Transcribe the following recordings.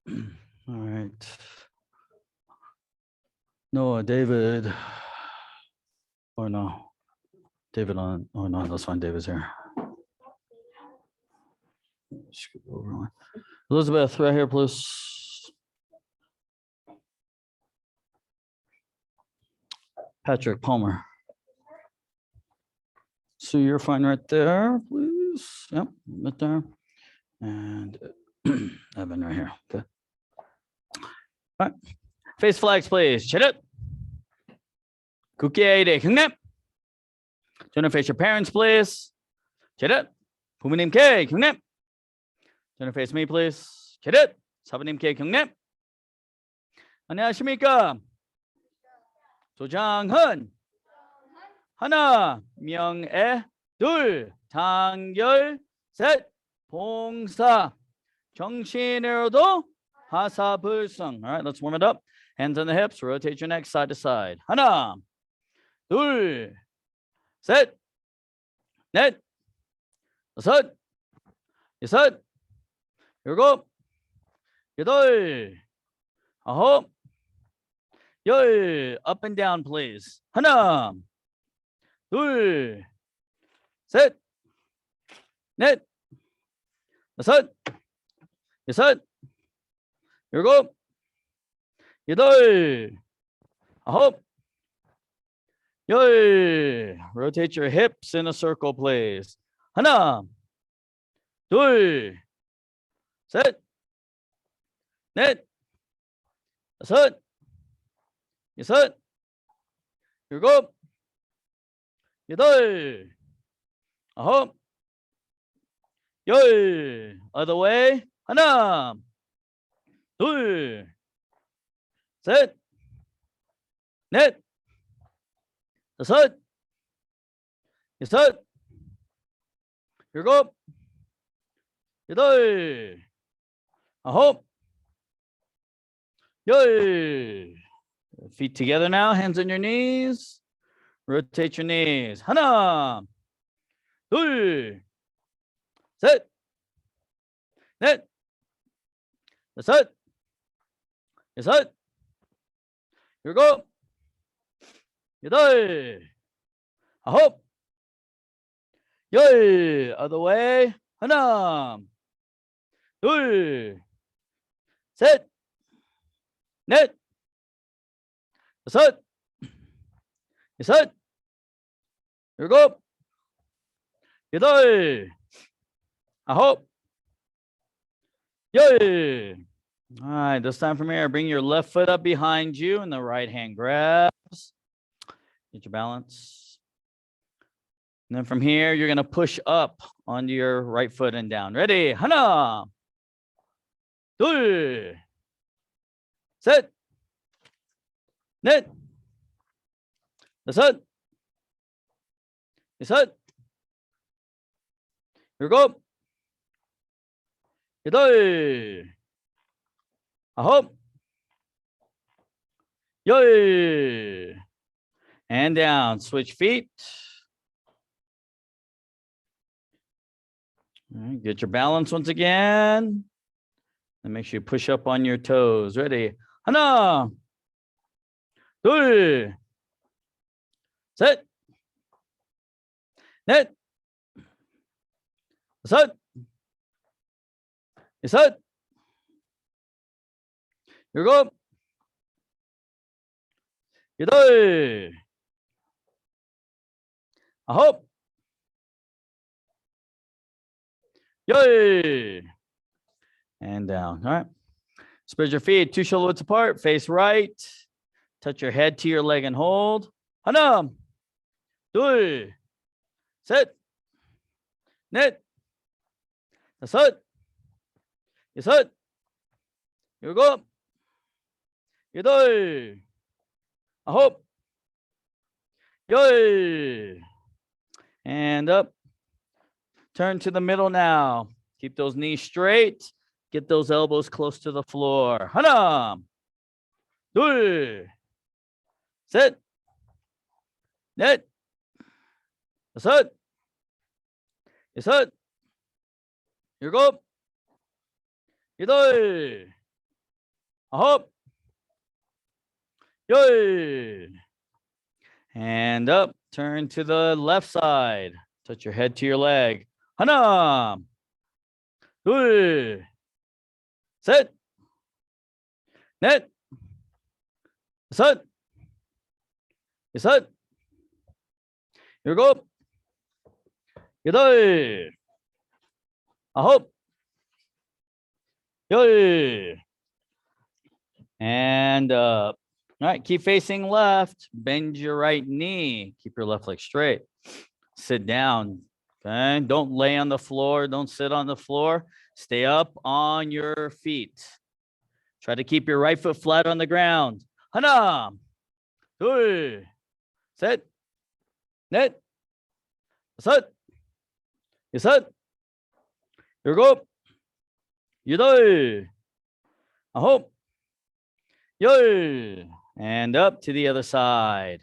All right. Noah, David. Or no. David on. Oh, no, that's fine. David's here. Scoot over one. Elizabeth, right here, please. Patrick Palmer. So you're fine right there, please. Yep, right there. And Evan right here. Okay. All right. Face flags, please. 차렷. 국기의 일의 경례. Turn and face your parents, please. 차렷. 부모님께 경례. Turn and face me, please. 차렷. 사부님께 경례. 안녕하십니까? 조장헌. 하나, 명예, 둘, 단결, 셋, 봉사, 정신으로도 하사불성. All right, let's warm it up. Hands on the hips, rotate your neck side to side. 하나, 둘, 셋, 넷, 다섯, 여섯, 일곱, 여덟, 아홉, 열. Up and down, please. 하나, 둘, 셋, 넷, 다섯, 여섯, 일곱, 여덟, 아홉, 열. Rotate your hips in a circle, please. 하나, 둘, 셋, 넷, 다섯, 여섯, 일곱, 여덟, 아홉, 열. Other way. 하나, 둘, 셋, 넷, 다섯, 여섯, 일곱, 여덟, 아홉, 열. Feet together now, hands on your knees. Rotate your knees. 하나, 둘, 셋, 넷, 다섯, 여섯, 일곱, 여덟, 아홉, 열. Other way. 하나, 둘, 셋, 넷, 다섯, 여섯, 일곱, 여덟, 아홉, 열. All right, this time from here, bring your left foot up behind you and the right hand grabs. Get your balance. And then from here, you're going to push up onto your right foot and down. Ready? 하나, 둘, 셋, 넷, 다섯, 여섯, 일곱, 여덟, 아홉, 열. And down. Switch feet. All right, get your balance once again. And make sure you push up on your toes. Ready? 하나, 둘, 셋, 넷, 다섯, 여섯, 일곱, 여덟, 아홉, 열. And down. All right. Spread your feet 2 shoulder widths apart. Face right. Touch your head to your leg and hold. 하나, 둘, 셋, 넷, 다섯, 여섯, 일곱, 여덟, 아홉, 열. And up. Turn to the middle now. Keep those knees straight. Get those elbows close to the floor. 하나, 둘, 셋, 넷, 다섯, 여섯, 일곱, 여덟, Up. Yay. And up. Turn to the left side. Touch your head to your leg. Hana. Good. Set. Net. Set. Set. Here we go. 여덟. 아홉. 열. And up. All right, keep facing left. Bend your right knee. Keep your left leg straight. Sit down. Okay, don't lay on the floor. Don't sit on the floor. Stay up on your feet. Try to keep your right foot flat on the ground. 하나, 둘, 셋, 넷, 다섯, 여섯, 일곱, 여덟, 아홉, 열. And up to the other side.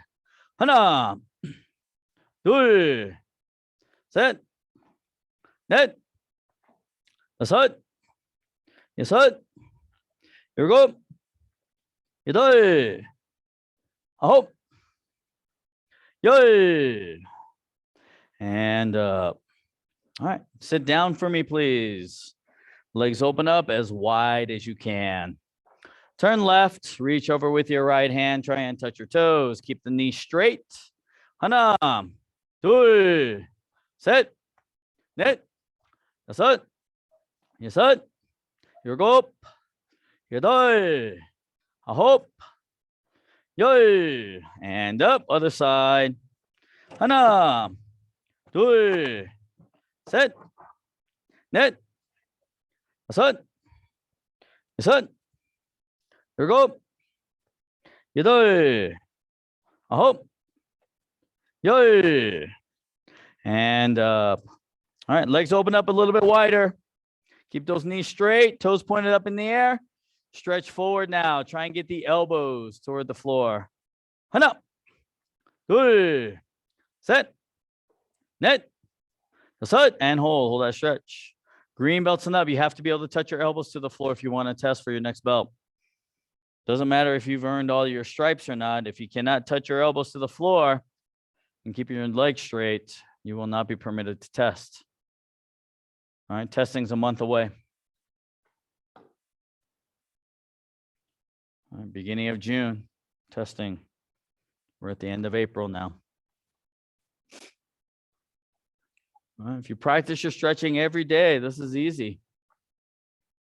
하나, 둘, 셋, 넷, 다섯, 여섯, 일곱, 여덟, 아홉, 열. And up. All right, sit down for me, please. Legs open up as wide as you can. Turn left, reach over with your right hand, try and touch your toes. Keep the knee straight. 하나, 둘, 셋, 넷, 다섯, 여섯, 일곱, 여덟, 아홉, 열. And up, other side. 하나, 둘, 셋, 넷, 다섯, 여섯, 일곱, 여덟, 아홉, 열. And up. All right, legs open up a little bit wider. Keep those knees straight, toes pointed up in the air. Stretch forward now. Try and get the elbows toward the floor. 하나, 둘, 셋, 넷, 다섯, and hold. Hold that stretch. Green belts and up. You have to be able to touch your elbows to the floor if you want to test for your next belt. Doesn't matter if you've earned all your stripes or not. If you cannot touch your elbows to the floor and keep your legs straight, you will not be permitted to test. All right, testing's a month away. All right, beginning of June, testing. We're at the end of April now. All right, if you practice your stretching every day, this is easy.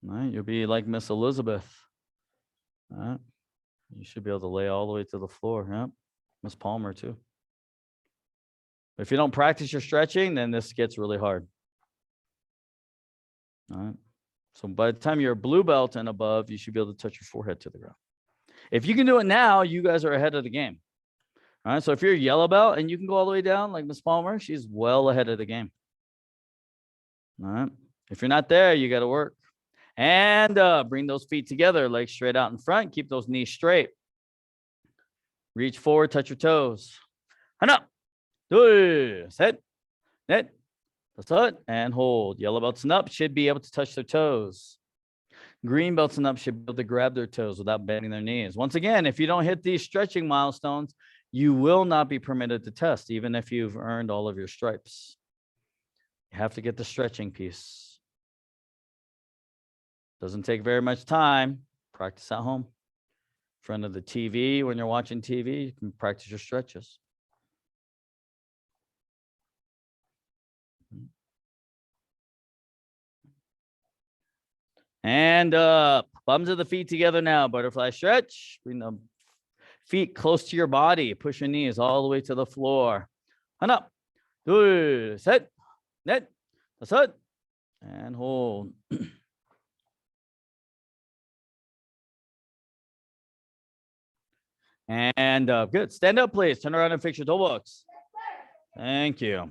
All right, you'll be like Miss Elizabeth. All right, you should be able to lay all the way to the floor. Yep, Miss Palmer too. But if you don't practice your stretching, then this gets really hard. All right. So by the time you're a blue belt and above, you should be able to touch your forehead to the ground. If you can do it now, you guys are ahead of the game. All right. So if you're a yellow belt and you can go all the way down like Miss Palmer, she's well ahead of the game. All right. If you're not there, you got to work. And bring those feet together, legs straight out in front. Keep those knees straight. Reach forward, touch your toes. 하나, 둘, 셋, 넷, 다섯, and hold. Yellow belts and up should be able to touch their toes. Green belts and up should be able to grab their toes without bending their knees. Once again, if you don't hit these stretching milestones, you will not be permitted to test, even if you've earned all of your stripes. You have to get the stretching piece. Doesn't take very much time. Practice at home. In front of the TV, when you're watching TV, you can practice your stretches. And up. Bums of the feet together now. Butterfly stretch. Bring the feet close to your body. Push your knees all the way to the floor. 하나, 둘, 셋, 넷, 다섯, and hold. And good. Stand up, please. Turn around and fix your toe box. Thank you.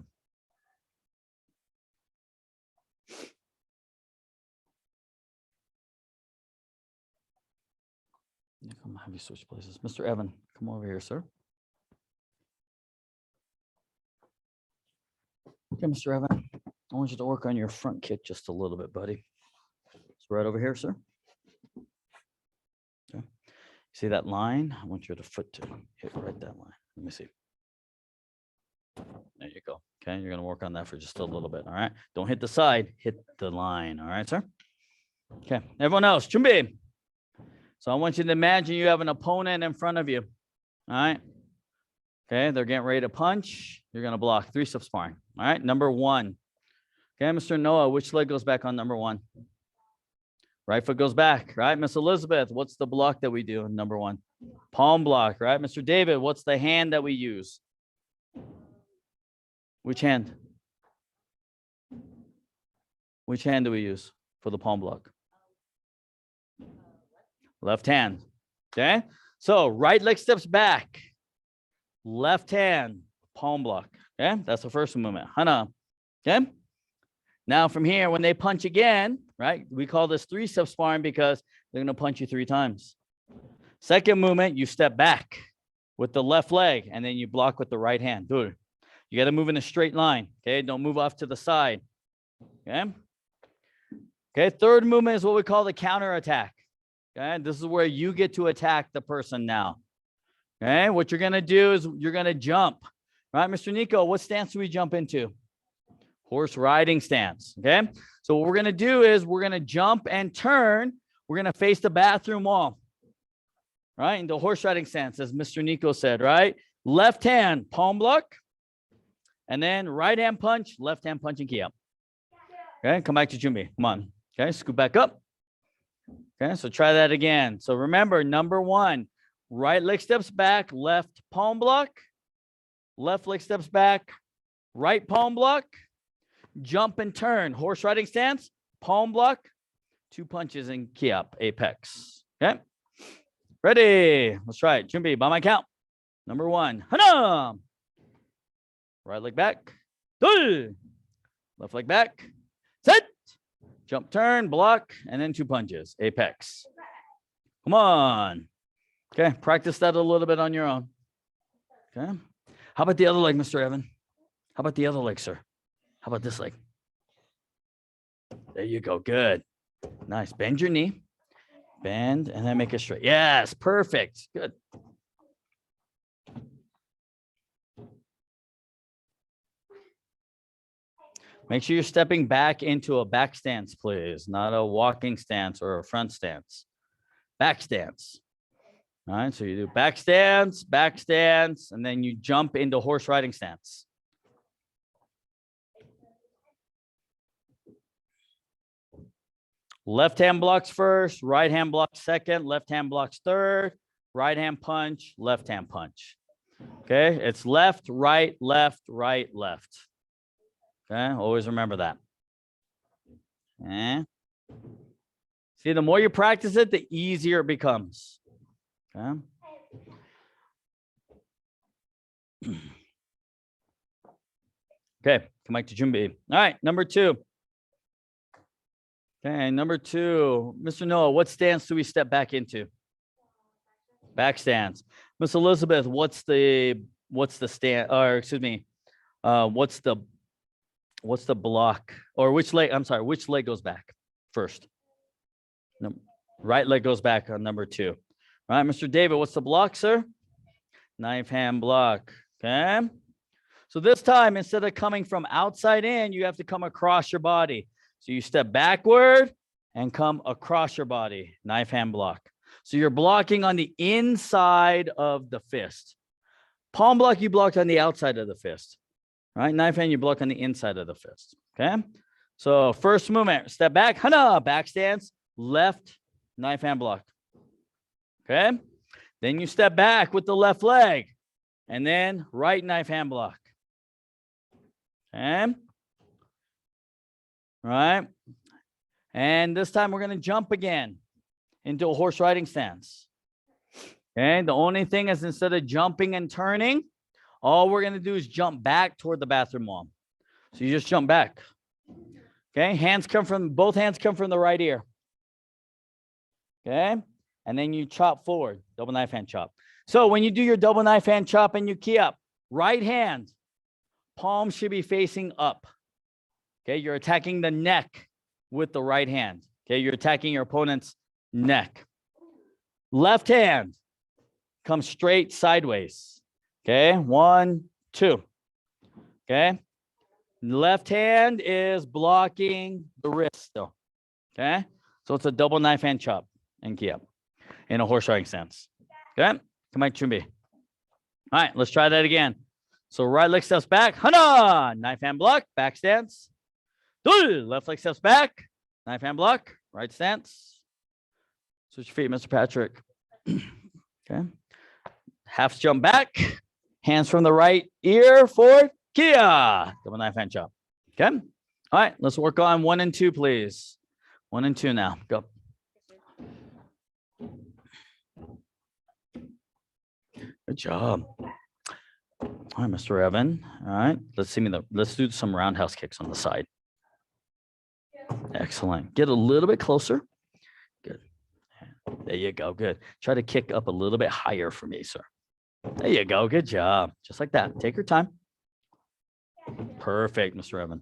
Come have you switch places. Mr. Evan, come over here, sir. Okay, Mr. Evan, I want you to work on your front kick just a little bit, buddy. It's right over here, sir. See that line? I want your foot to hit right that line. Let me see. There you go. Okay, you're gonna work on that for just a little bit. All right. Don't hit the side, hit the line. All right, sir. Okay, everyone else, 준비. So I want you to imagine you have an opponent in front of you. All right. Okay, they're getting ready to punch. You're gonna block. 3-step sparring. All right, number 1. Okay, Mr. Noah, which leg goes back on number 1? Right foot goes back, right? Miss Elizabeth, what's the block that we do in number 1? Palm block, right? Mr. David, what's the hand that we use? Which hand? Which hand do we use for the palm block? Left hand. Okay. So right leg steps back. Left hand, palm block. Okay. That's the first movement. Hana. Okay. Now from here, when they punch again, right? We call this 3-step sparring because they're going to punch you 3 times. Second movement, you step back with the left leg and then you block with the right hand. You got to move in a straight line. Okay. Don't move off to the side. Okay. Okay. Third movement is what we call the counter attack. Okay. This is where you get to attack the person now. Okay. What you're going to do is you're going to jump. Right, Mr. Nico, what stance do we jump into? Horse riding stance. Okay. So what we're going to do is we're going to jump and turn. We're going to face the bathroom wall. Right. In the horse riding stance, as Mr. Nico said, right? Left hand, palm block. And then right hand punch, left hand punch and key up. Okay. Come back to Jumbi. Come on. Okay. Scoot back up. Okay, so try that again. So remember, number 1, right leg steps back, left palm block, left leg steps back, right palm block, jump and turn, horse riding stance, palm block, 2 punches and key up, apex. Okay, ready? Let's try it. Jumbi, by my count. Number 1, hana. Right leg back, left leg back, set. Jump, turn, block, and then 2 punches. Apex. Come on. Okay, practice that a little bit on your own. Okay. How about the other leg, Mr. Evan? How about the other leg, sir? How about this leg? There you go. Good. Nice. Bend your knee. Bend, and then make it straight. Yes, perfect. Good. Make sure you're stepping back into a back stance, please, not a walking stance or a front stance. Back stance. All right, so you do back stance, and then you jump into horse riding stance. Left hand blocks first, right hand blocks second, left hand blocks third, right hand punch, left hand punch. Okay, it's left, right, left, right, left. Okay, always remember that. Okay. See, the more you practice it, the easier it becomes. Okay. Okay, come back to Jumbi. All right, number 2. Okay, number 2. Mr. Noah, what stance do we step back into? Back stance. Miss Elizabeth, what's the stand, or excuse me, what's the block, or which leg? I'm sorry, which leg goes back first? No, right leg goes back on number 2. All right, Mr. David, what's the block, sir? Knife hand block. Okay. So this time, instead of coming from outside in, you have to come across your body. So you step backward and come across your body. Knife hand block. So you're blocking on the inside of the fist. Palm block, you blocked on the outside of the fist. Right, knife hand, you block on the inside of the fist. Okay, so first movement, step back, hana, back stance, left knife hand block. Okay, then you step back with the left leg, and then right knife hand block. Okay, right, and this time we're gonna jump again into a horse riding stance. Okay, the only thing is instead of jumping and turning, all we're going to do is jump back toward the bathroom wall. So you just jump back. Okay. Both hands come from the right ear. Okay. And then you chop forward, double knife hand chop. So when you do your double knife hand chop and you key up, right hand, palm should be facing up. Okay. You're attacking the neck with the right hand. Okay. You're attacking your opponent's neck. Left hand, come straight sideways. Okay, 1, 2. Okay, left hand is blocking the wrist still. Okay, so it's a double knife hand chop and key up in a horse riding stance. Okay, come on, Chumbi. All right, let's try that again. So right leg steps back, hana, knife hand block, back stance. Left leg steps back, knife hand block, right stance. Switch your feet, Mr. Patrick. Okay. Half jump back, hands from the right ear for Kia. Double knife hand chop. Okay. All right, let's work on 1 and 2, please. 1 and 2 now. Go. Good job. All right, Mr. Evan. All right, let's do some roundhouse kicks on the side. Excellent. Get a little bit closer. Good. There you go. Good. Try to kick up a little bit higher for me, sir. There you go. Good job. Just like that. Take your time. Perfect, Mr. Evan.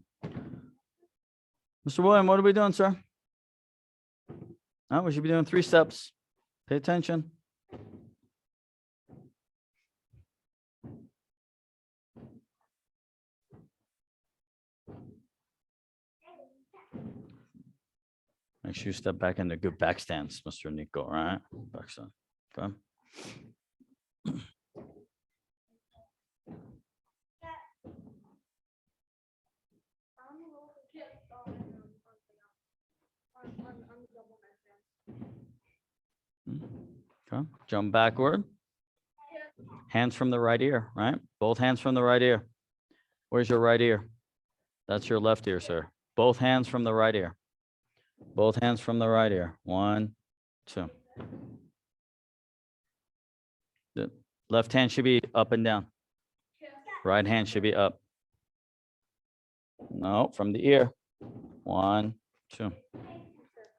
Mr. William, what are we doing, sir? Oh, we should be doing 3 steps. Pay attention. Make sure you step back into good back stance, Mr. Nico, all right? Back stance. Okay. Okay. Jump backward. Hands from the right ear, right? Both hands from the right ear. Where's your right ear? That's your left ear, sir. Both hands from the right ear. Both hands from the right ear. 1, 2. The left hand should be up and down. Right hand should be up. No, from the ear. 1, 2.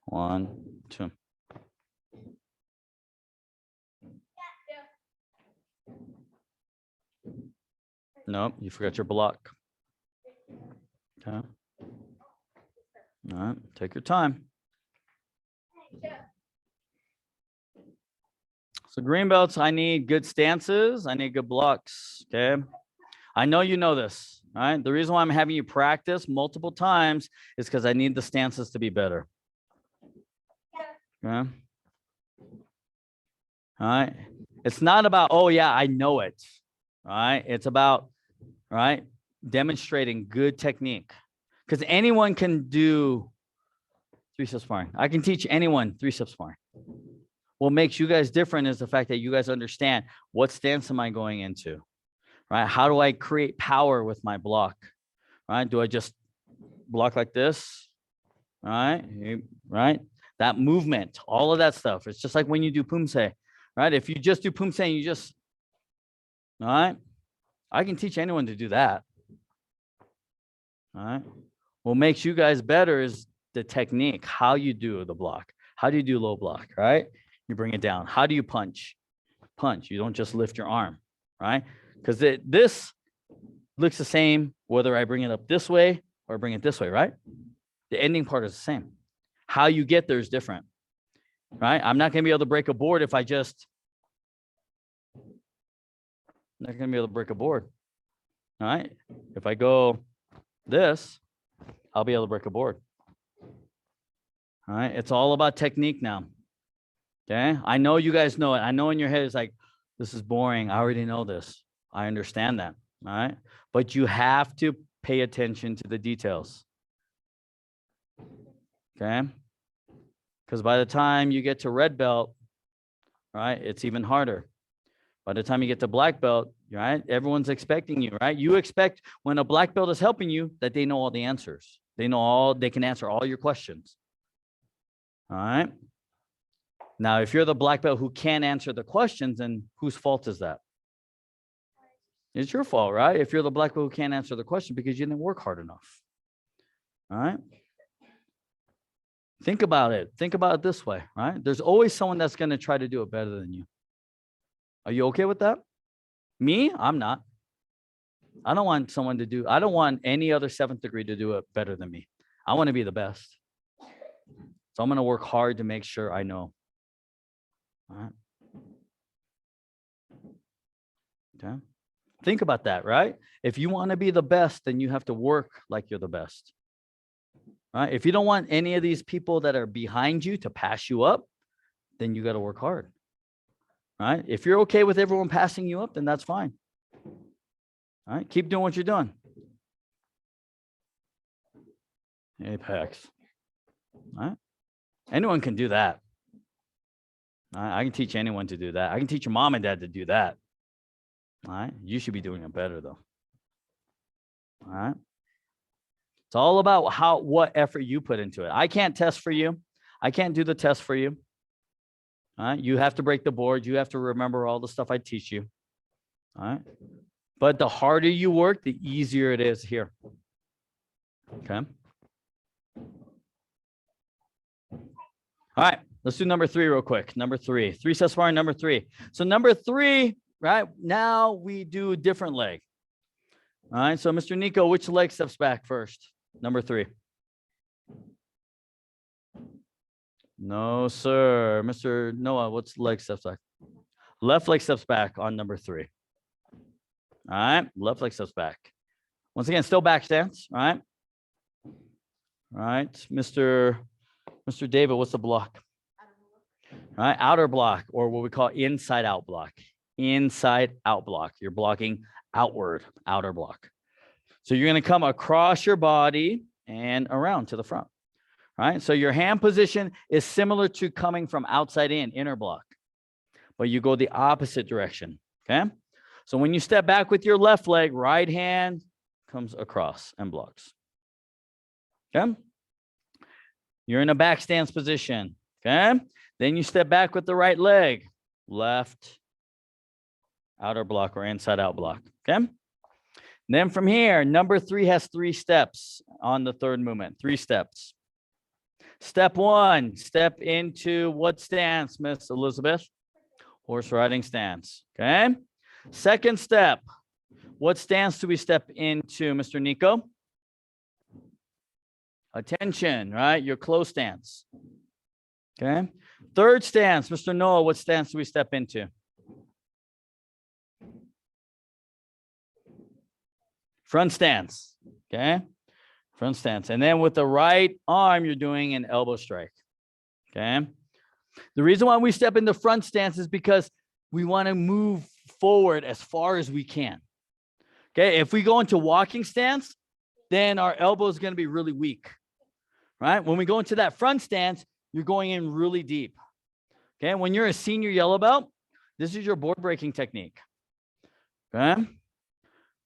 1, 2. Nope, you forgot your block. Okay. All right, take your time. So green belts, I need good stances. I need good blocks, okay? I know you know this, all right? The reason why I'm having you practice multiple times is because I need the stances to be better. Okay? All right? It's not about, oh yeah, I know it, all right? It's about, all right, demonstrating good technique. Because anyone can do 3-step sparring. I can teach anyone 3-step sparring. What makes you guys different is the fact that you guys understand what stance am I going into, right? How do I create power with my block, right? Do I just block like this, right? Right? That movement, all of that stuff. It's just like when you do pumse, right? If you just do pumse and you just, all right? I can teach anyone to do that, all right? What makes you guys better is the technique, how you do the block. How do you do low block, right? You bring it down. How do you punch? Punch. You don't just lift your arm, right? Because this looks the same whether I bring it up this way or bring it this way, right? The ending part is the same. How you get there is different, right? I'm not going to be able to break a board if I just, not going to be able to break a board, all right? If I go this, I'll be able to break a board. All right, it's all about technique now. Okay, I know you guys know it. I know in your head it's like, this is boring. I already know this. I understand that. All right, but you have to pay attention to the details. Okay, because by the time you get to red belt, right, it's even harder. By the time you get to black belt, right, everyone's expecting you, right? You expect when a black belt is helping you that they know all the answers. They know all, they can answer all your questions. All right. Now, if you're the black belt who can't answer the questions, then whose fault is that? It's your fault, right? If you're the black belt who can't answer the question because you didn't work hard enough. All right. Think about it. Think about it this way, right? There's always someone that's going to try to do it better than you. Are you okay with that? Me? I'm not. I don't want someone to do, I don't want any other 7th degree to do it better than me. I want to be the best. So I'm going to work hard to make sure I know. All right. Okay. Think about that, right? If you want to be the best, then you have to work like you're the best. Right? If you don't want any of these people that are behind you to pass you up, then you got to work hard. Right? If you're okay with everyone passing you up, then that's fine. All right, keep doing what you're doing. Apex. All right. Anyone can do that. All right? I can teach anyone to do that. I can teach your mom and dad to do that. All right. You should be doing it better though. All right. It's all about what effort you put into it. I can't test for you. I can't do the test for you. All right. You have to break the board. You have to remember all the stuff I teach you. All right. But the harder you work, the easier it is here. Okay. All right. Let's do number 3 real quick. Number 3. 3 step sparring, number 3. So number 3, right? Now we do a different leg. All right. So Mr. Nico, which leg steps back first? Number 3. No, sir. Mr. Noah, what's leg steps back? Left leg steps back on number 3. All right. Left leg steps back. Once again, still back stance. All right. All right. Mr. David, what's the block? All right. Outer block, or what we call inside out block. Inside out block. You're blocking outward, outer block. So you're going to come across your body and around to the front. All right. So your hand position is similar to coming from outside in, inner block, but you go the opposite direction. Okay. So when you step back with your left leg, right hand comes across and blocks. Okay. You're in a back stance position. Okay. Then you step back with the right leg, left outer block or inside out block. Okay. Then from here, number 3 has 3 steps on the third movement, 3 steps. Step 1, step into what stance, Miss Elizabeth? Horse riding stance. Okay. Second step, what stance do we step into, Mr. Nico? Attention, right? Your close stance. Okay. Third stance, Mr. Noah, what stance do we step into? Front stance. Okay. Front stance. And then with the right arm, you're doing an elbow strike. Okay. The reason why we step into front stance is because we want to move forward as far as we can. Okay. If we go into walking stance, then our elbow is going to be really weak. Right. When we go into that front stance, you're going in really deep. Okay. When you're a senior yellow belt, this is your board breaking technique. Okay.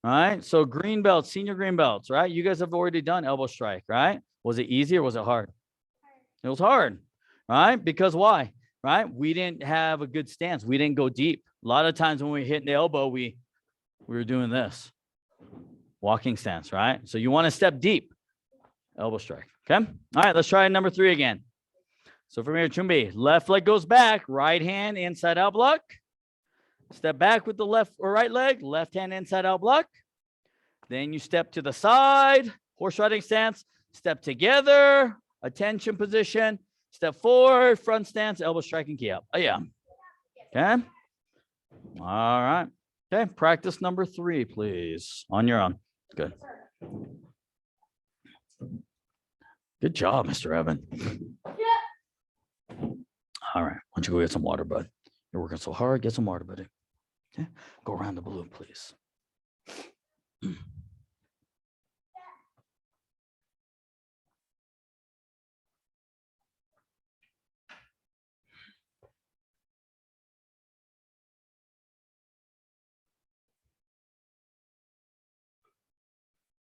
All right. So green belts, senior green belts, right? You guys have already done elbow strike, right? Was it easy or was it hard? It was hard, right? Because why? Right? We didn't have a good stance. We didn't go deep. A lot of times when we hit the elbow, we were doing this walking stance, right? So you want to step deep, elbow strike. Okay. All right. Let's try number 3 again. So from here, Chumbi, left leg goes back, right hand inside out block. Step back with the left or right leg, left hand inside out block. Then you step to the side, horse riding stance, step together, attention position, step forward, front stance, elbow striking key up. Oh, yeah. Okay. All right. Okay. Practice number 3, please. On your own. Good. Good job, Mr. Evan. All right. Why don't you go get some water, bud? You're working so hard. Get some water, buddy. Okay. Go around the balloon, please.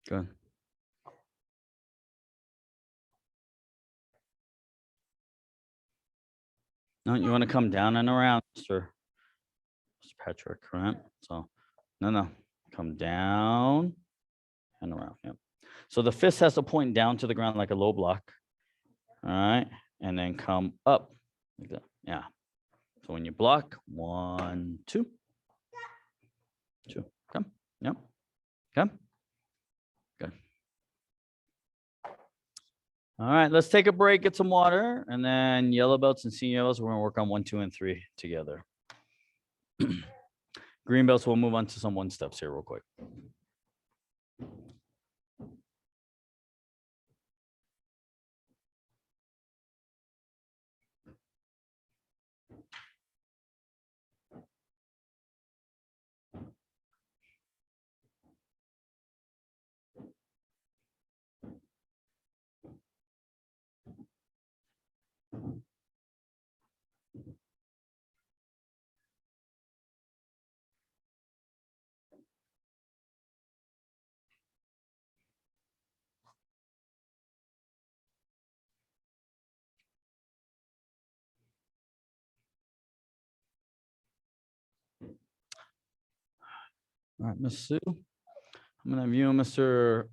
Good. No, you want to come down and around, Mr. Patrick, right? So, no. Come down and around. Yep. So the fist has to point down to the ground like a low block. All right. And then come up like that. Yeah. So when you block, 1, 2. 2. Come. Yep. Come. Good. All right. Let's take a break, get some water, and then yellow belts and senior yellows, we're going to work on 1, 2, and 3 together. Green belts, we'll move on to some 1-steps here real quick. All right, Miss Sue. I'm going to have you and Mr.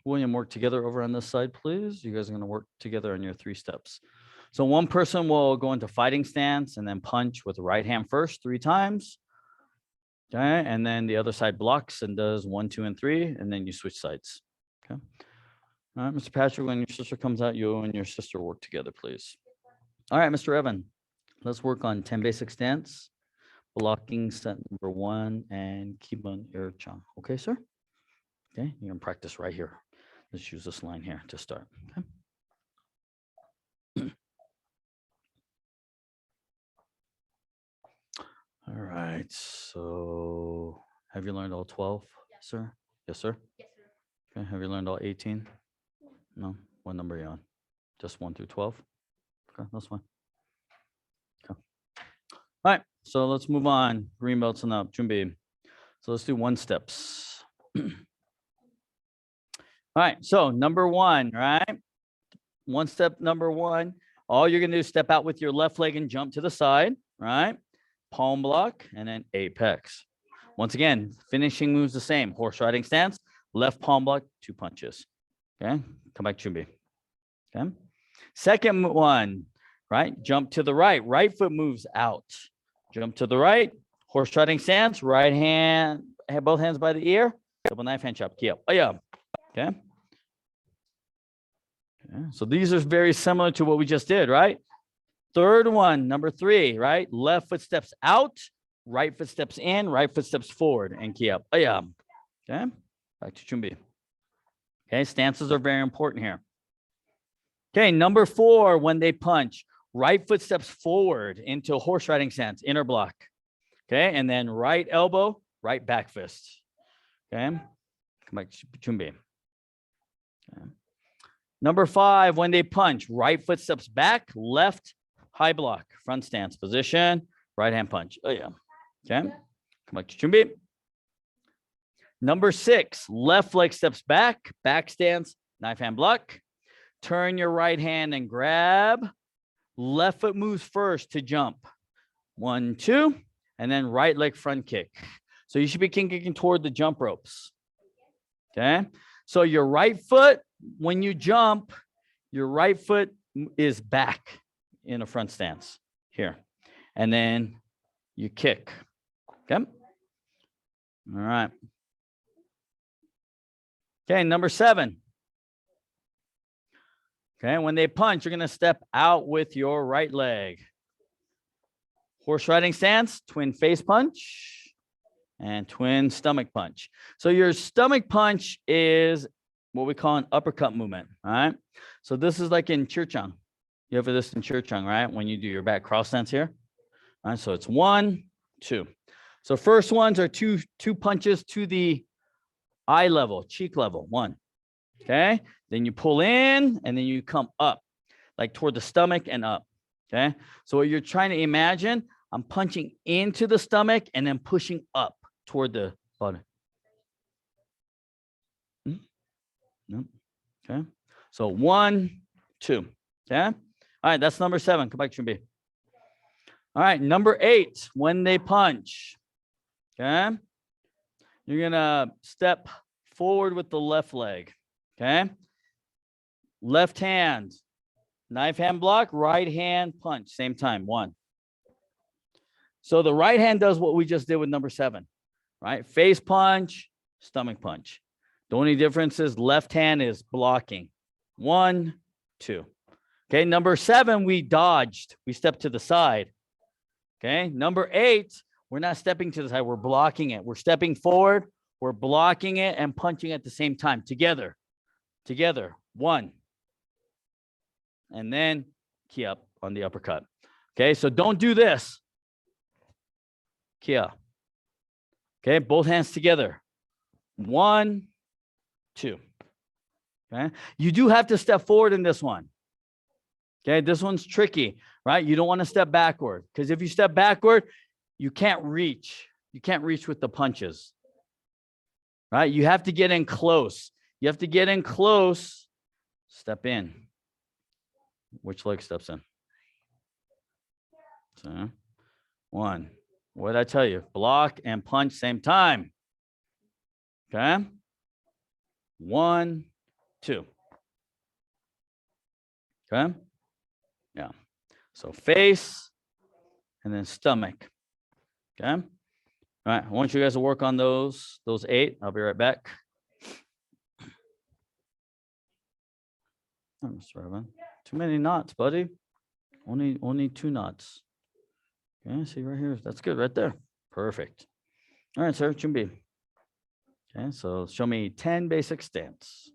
William work together over on this side, please. You guys are going to work together on your 3 steps. So one person will go into fighting stance and then punch with the right hand first 3 times. Okay, and then the other side blocks and does 1, 2, and 3, and then you switch sides. Okay. All right, Mr. Patrick, when your sister comes out, you and your sister work together, please. All right, Mr. Evan, let's work on 10 basic stance, blocking set number 1, and keep on your chang. Okay, sir? Okay, you're gonna practice right here. Let's use this line here to start. Okay. All right, so have you learned all 12, sir? Yes, sir? Yes, sir. Okay, have you learned all 18? No? What number are you on? Just 1 through 12? Okay, that's fine. Okay. All right, so let's move on. Green belts and up, Junbi. So let's do 1-steps. All right, so number 1, right? 1-step number 1, all you're gonna do is step out with your left leg and jump to the side, right? Palm block, and then apex. Once again, finishing moves the same. Horse riding stance, left palm block, 2 punches. Okay, come back, Chumbi. Okay. Second one, right? Jump to the right. Right foot moves out. Jump to the right. Horse riding stance. Right hand, have both hands by the ear. Double knife hand chop. Key up. Oh yeah. Okay. Okay. So these are very similar to what we just did, right? Third one, number 3, right? Left foot steps out, right foot steps in, right foot steps forward, and key up. Oh yeah. Okay. Back to Chumbi. Okay, stances are very important here. Okay, number 4, when they punch, right foot steps forward into a horse riding stance, inner block. Okay, and then right elbow, right back fist. Okay, come back to Chumbi. Okay. Number 5, when they punch, right foot steps back, left high block, front stance position, right hand punch. Oh yeah. Okay, come back to Chumbi. Number 6, left leg steps back, back stance, knife hand block. Turn your right hand and grab. Left foot moves first to jump. 1, 2, and then right leg front kick. So you should be kicking toward the jump ropes. Okay. So your right foot, when you jump, your right foot is back in a front stance here. And then you kick. Okay. All right. Okay, number 7. Okay, when they punch, you're going to step out with your right leg. Horse riding stance, twin face punch, and twin stomach punch. So your stomach punch is what we call an uppercut movement, all right? So this is like in Chirchang. You have this in Chirchang, right? When you do your back cross stance here. All right, so it's 1, 2. So first ones are two punches to the eye level, cheek level, 1. Okay, then you pull in and then you come up, like toward the stomach and up. Okay, so what you're trying to imagine, I'm punching into the stomach and then pushing up toward the bottom. No. Okay, so 1, 2. Okay, all right, that's number 7. Come back to B. All right, number 8, when they punch. Okay, you're gonna step forward with the left leg. Okay, left hand, knife hand block, right hand punch, same time, 1. So the right hand does what we just did with number 7, right? Face punch, stomach punch. The only difference is left hand is blocking, 1, 2. Okay, number 7, we dodged, we stepped to the side. Okay, number 8, We're not stepping to the side. We're blocking it. We're stepping forward. We're blocking it and punching at the same time. Together. Together. 1. And then key up on the uppercut. Okay, so don't do this. Kia. Okay, both hands together. 1, 2. Okay, you do have to step forward in this one. Okay, this one's tricky, right? You don't want to step backward because if you step backward, you can't reach. You can't reach with the punches, right? You have to get in close. You have to get in close. Step in. Which leg steps in? So, 1. What did I tell you? Block and punch same time. Okay. 1, 2. Okay. Yeah. So face and then stomach. Okay. All right. I want you guys to work on those 8. I'll be right back. Oh, Mr. Evan. Too many knots, buddy. Only 2 knots. Okay, see right here. That's good right there. Perfect. All right, sir. Chumbi. Okay, so show me 10 basic stance.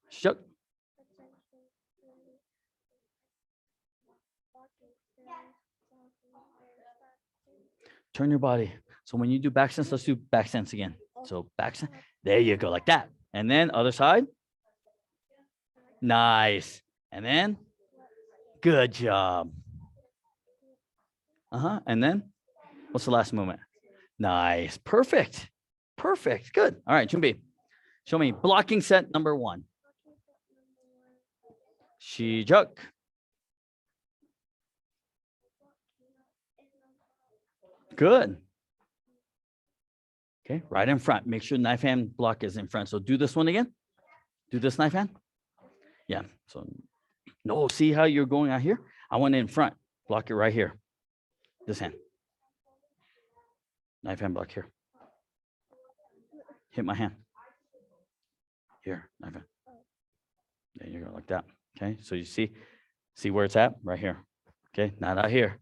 Shuk. Turn your body. So when you do back stance, let's do back stance again. So back stance. There you go, like that. And then other side. Nice. And then good job. And then what's the last movement? Nice. Perfect. Perfect. Good. All right, Chumbi. Show me blocking set number 1. Shijuk. Good. Okay, right in front. Make sure knife hand block is in front. So do this one again. Do this knife hand. Yeah. So no, see how you're going out here? I want it in front. Block it right here. This hand. Knife hand block here. Hit my hand. Here, knife hand. There you go, like that. Okay, so you see where it's at? Right here. Okay, not out here.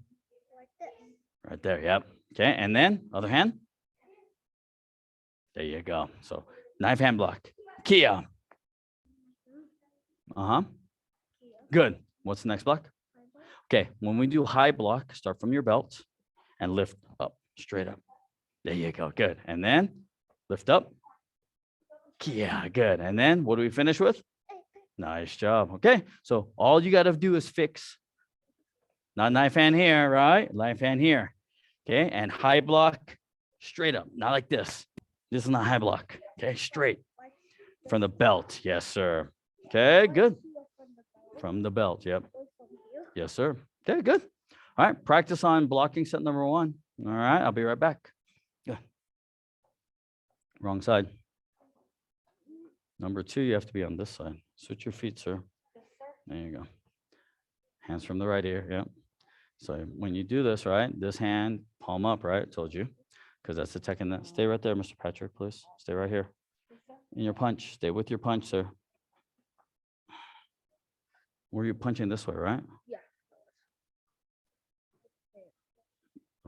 Right there, yep. Okay, and then other hand. There you go. So knife hand block. Kia. Good. What's the next block? Okay, when we do high block, start from your belt and lift up, straight up. There you go. Good. And then lift up. Yeah, good. And then what do we finish with? Nice job. Okay, so all you got to do is fix. Not knife hand here, right? Knife hand here. Okay, and high block straight up, not like this. This is not high block. Okay, straight from the belt. Yes, sir. Okay, good. From the belt. Yep. Yes, sir. Okay, good. All right, practice on blocking set number 1. All right, I'll be right back. Good. Wrong side. Number 2, you have to be on this side. Switch your feet, sir. There you go. Hands from the right ear. Yep. So when you do this, right, this hand, palm up, right? I told you, because that's the tech in that. Stay right there, Mr. Patrick, please. Stay right here. In your punch. Stay with your punch, sir. Were you punching this way, right? Yeah.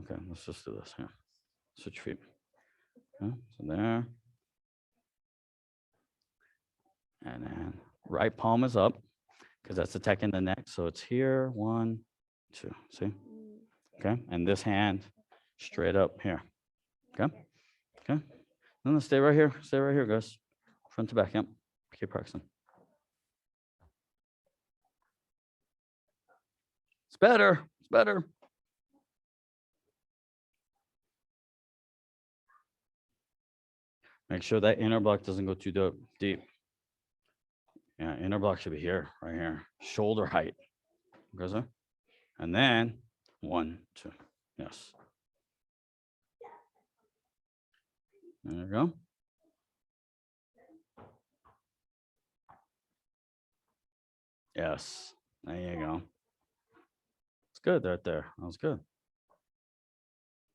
Okay, let's just do this here. Switch feet. Okay, so there. And then right palm is up because that's the tech in the neck. So it's here, 1, 2. See? Okay, and this hand straight up here. Okay, okay. No, stay right here. Stay right here, guys. Front to back. Yep. Keep practicing. It's better. It's better. Make sure that inner block doesn't go too deep. Yeah, inner block should be here, right here. Shoulder height. Okay, sir? And then 1, 2. Yes. There you go. Yes. There you go. It's good right there. That was good.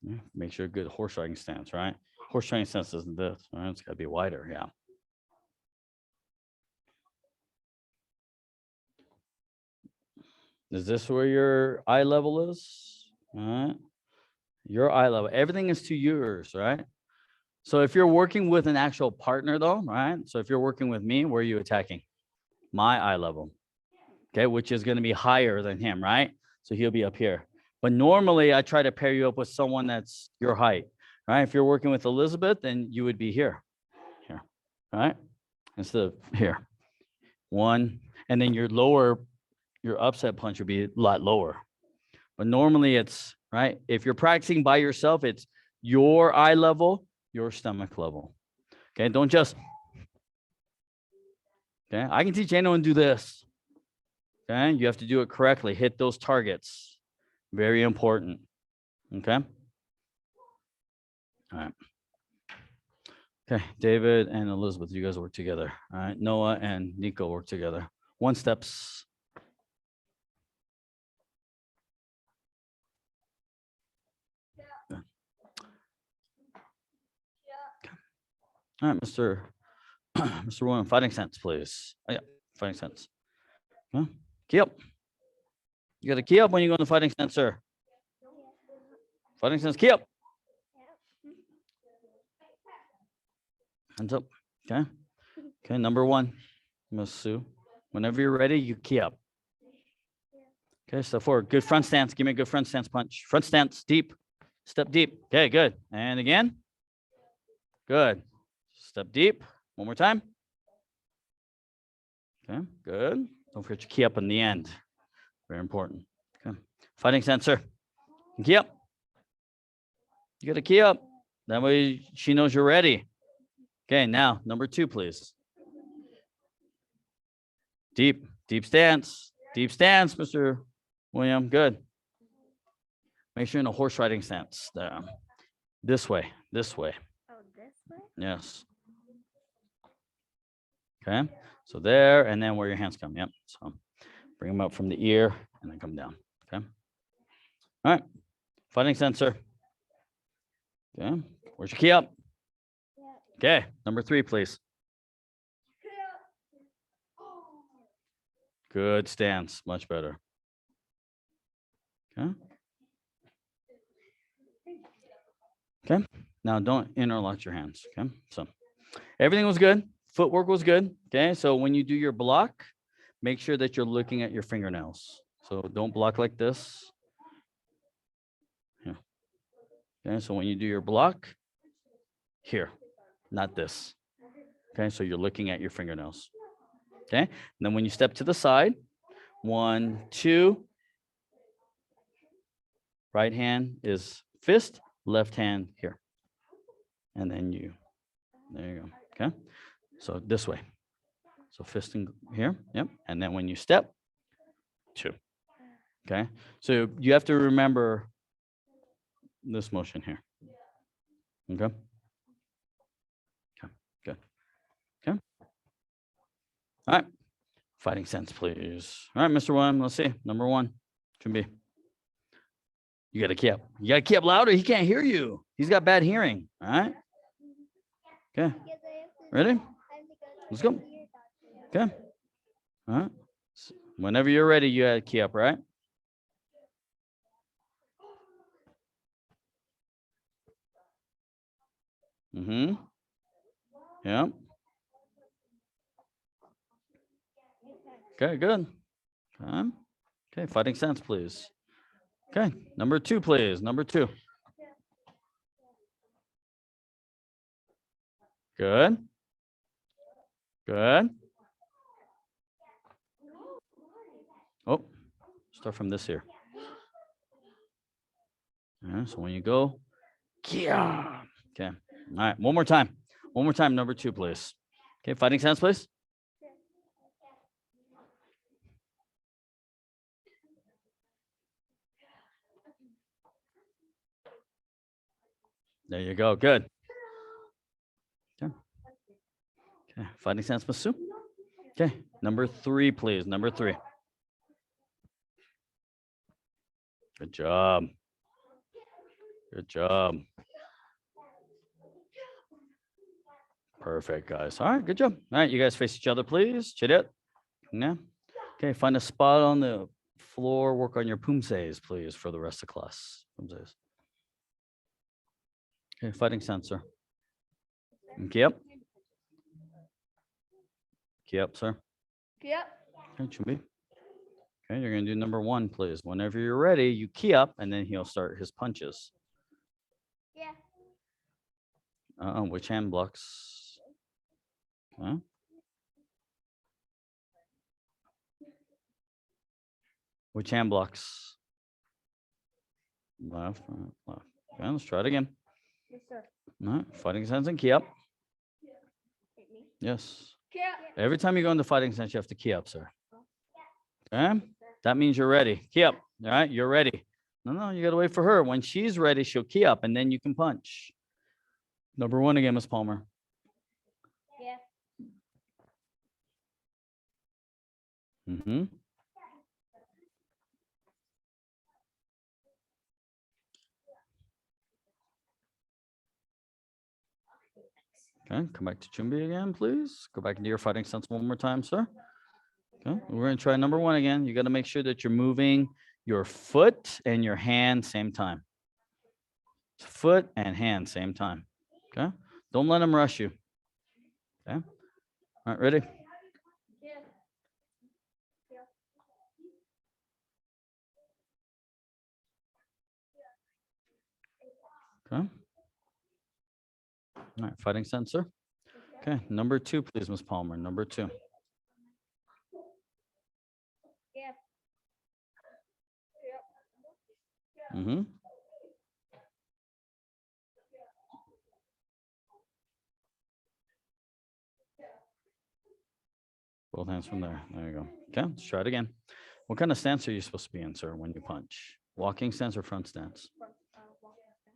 Yeah, make sure good horse riding stance, right? Horse riding stance isn't this, right? It's got to be wider. Yeah. Is this where your eye level is? All right. Your eye level. Everything is to yours, right? So if you're working with an actual partner though, right? So if you're working with me, where are you attacking? My eye level, okay, which is going to be higher than him, right? So he'll be up here. But normally I try to pair you up with someone that's your height, right? If you're working with Elizabeth, then you would be here, right? Instead of here. One, and then your upset punch would be a lot lower. But normally it's, right? If you're practicing by yourself, it's your eye level, your stomach level. Okay, don't just, okay, I can teach anyone to do this. Okay, you have to do it correctly. Hit those targets. Very important. Okay. All right. Okay, David and Elizabeth, you guys work together. All right, Noah and Nico work together. 1 steps. All right, Mr. William, fighting sense, please. Oh, yeah, fighting sense. Huh? Key up. You got to key up when you go into fighting sense, sir. Fighting sense, key up. Hands up. Okay. Okay, number 1, Miss Sue. Whenever you're ready, you key up. Okay, step forward. Good front stance. Give me a good front stance punch. Front stance, deep. Step deep. Okay, good. And again. Good. Step deep. One more time. Okay, good. Don't forget your key up in the end. Very important. Okay. Fighting sensor. Key up. You got to key up. That way she knows you're ready. Okay, now number 2, please. Deep stance. Deep stance, Mr. William. Good. Make sure you're in a horse riding stance. There. This way. Oh, this way? Yes. Okay. So there, and then where your hands come. Yep. So bring them up from the ear and then come down. Okay. All right. Fighting sensor. Okay. Where's your key up? Okay. Number 3, please. Good stance. Much better. Okay. Okay. Now don't interlock your hands. Okay. So everything was good. Footwork was good. Okay. So when you do your block, make sure that you're looking at your fingernails. So don't block like this. Yeah. Okay. So when you do your block, here, not this. Okay. So you're looking at your fingernails. Okay. And then when you step to the side, 1, 2. Right hand is fist, left hand here. And then there you go. Okay. So this way. So fisting here. Yep. And then when you step, 2. Okay. So you have to remember this motion here. Okay. Okay. Good. Okay. All right. Fighting sense, please. All right, Mr. William, let's see. Number 1 can be. You got to key up. You got to key up louder. He can't hear you. He's got bad hearing. All right. Okay. Ready? Let's go. Okay. All right. Whenever you're ready, you got to key up, right? Mm-hmm. Yep. Okay, good. Okay, fighting sense, please. Okay, number 2, please. Number 2. Good. Good. Oh, start from this here. All right, so when you go, yeah. Okay. All right, one more time. One more time, number 2, please. Okay, fighting sense, please. There you go. Good. Okay. Okay. Fighting sense, Miss Sue. Okay. Number 3, please. Number 3. Good job. Good job. Perfect, guys. All right. Good job. All right. You guys face each other, please. Chit it. Yeah. Okay. Find a spot on the floor. Work on your pumses, please, for the rest of class. Pumses. Okay, fighting sensor. Yep. Yep, sir. Yep. Okay, Chumbi. Okay, you're gonna do number 1, please. Whenever you're ready, you key up, and then he'll start his punches. Yeah. Which hand blocks? Okay. Which hand blocks? Left, right, left. Okay, let's try it again. Yes, sir. All right, fighting sense and key up. Hit me. Yes. Yeah. Every time you go into fighting sense, you have to key up, sir. Okay? That means you're ready. Key up. All right, you're ready. No, you gotta wait for her. When she's ready, she'll key up, and then you can punch. Number 1 again, Miss Palmer. Yeah. Mm-hmm. Okay, come back to Chumbi again, please. Go back into your fighting sense one more time, sir. Okay, we're gonna try number 1 again. You gotta make sure that you're moving your foot and your hand same time. Foot and hand same time. Okay, don't let him rush you. Okay, all right, ready? Yeah. Okay. All right, fighting sensor. Okay, number 2, please, Miss Palmer. Number 2. Yeah. Mm-hmm. Both hands from there. There you go. Okay, let's try it again. What kind of stance are you supposed to be in, sir, when you punch? Walking stance or front stance?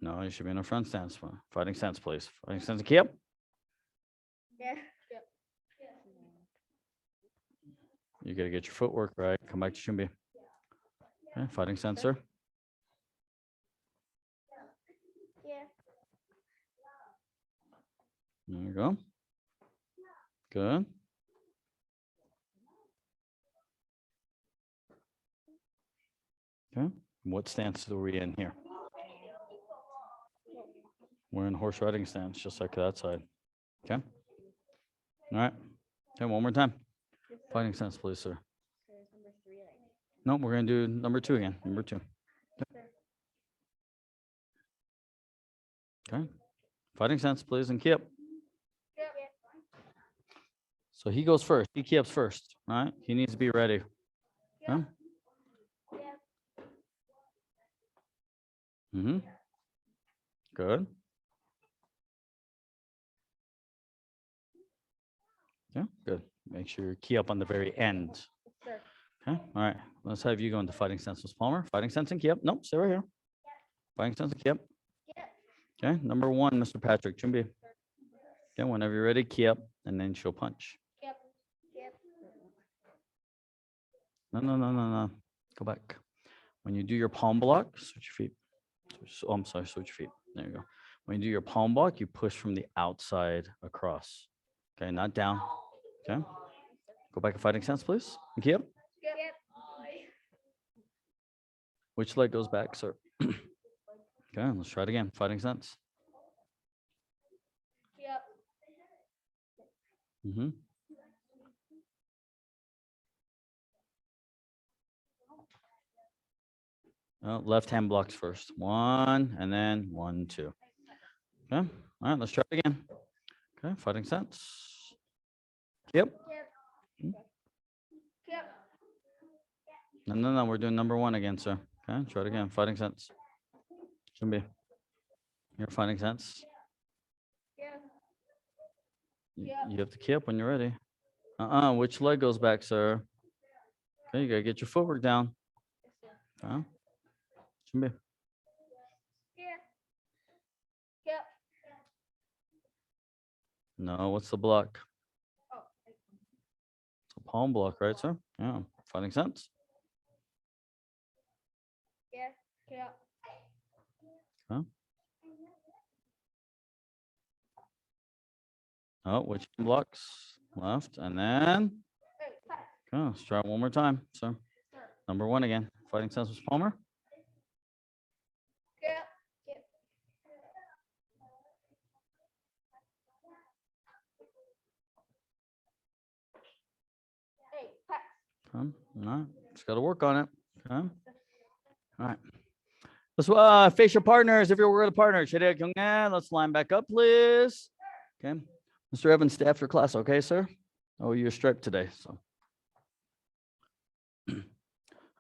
No, you should be in a front stance. Fighting stance, please. Fighting stance. Key up. Yeah. You got to get your footwork right. Come back to Chumbi. Okay, fighting sensor. Yeah. There you go. Good. Okay. What stance are we in here? We're in horse riding stance, just like that side. Okay. All right. Okay, one more time. Fighting stance, please, sir. No, we're going to do number 2 again. Number 2. Okay. Fighting stance, please, and key up. So he goes first. He key ups first. All right. He needs to be ready. Okay. Mm-hmm. Good. Yeah, good. Make sure you key up on the very end. Sir. Okay. All right. Let's have you go into fighting stance, Miss Palmer. Fighting stance and key up. Nope, stay right here. Fighting stance and key up. Okay. Number 1, Mr. Patrick. Chumbi. Okay. Whenever you're ready, key up, and then she'll punch. Yep. Yep. No. Go back. When you do your palm block, switch your feet. Oh, I'm sorry, switch your feet. There you go. When you do your palm block, you push from the outside across. Okay, not down. Okay. Go back to fighting stance, please. And key up. Yep. Which leg goes back, sir? Okay, let's try it again. Fighting stance. Yep. Mm-hmm. Left hand blocks first. 1, and then 1, 2. Okay. All right, let's try it again. Okay, fighting stance. Yep. Yep. Yep. No. We're doing number 1 again, sir. Okay, try it again. Fighting stance. Shouldn't be. You're fighting stance. Yep. You have to key up when you're ready. Which leg goes back, sir? Okay, you gotta get your footwork down. Okay. Shouldn't be. Yep. Yep. No, what's the block? Oh. It's a palm block, right, sir? Yeah. Fighting stance. Yep. Yep. Oh, which blocks? Left, and then. Okay, let's try it one more time, sir. Number 1 again. Fighting stance with Palmer. Yep. Yep. Okay. All right. Just got to work on it. Okay. All right. Let's face your partners. If you're with a partner, let's line back up, please. Okay. Mr. Evans, stay after class. Okay, sir? Oh, you're striped today. So. All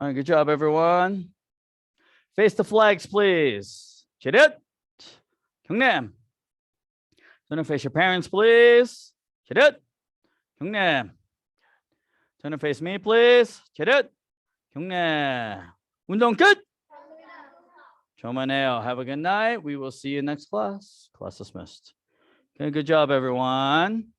right. Good job, everyone. Face the flags, please. 차렷. 경례. Turn and face your parents, please. 차렷. 경례. Turn and face me, please. 차렷. 경례. 운동 끝. 좋네요. Have a good night. We will see you next class. Class dismissed. Okay, good job, everyone.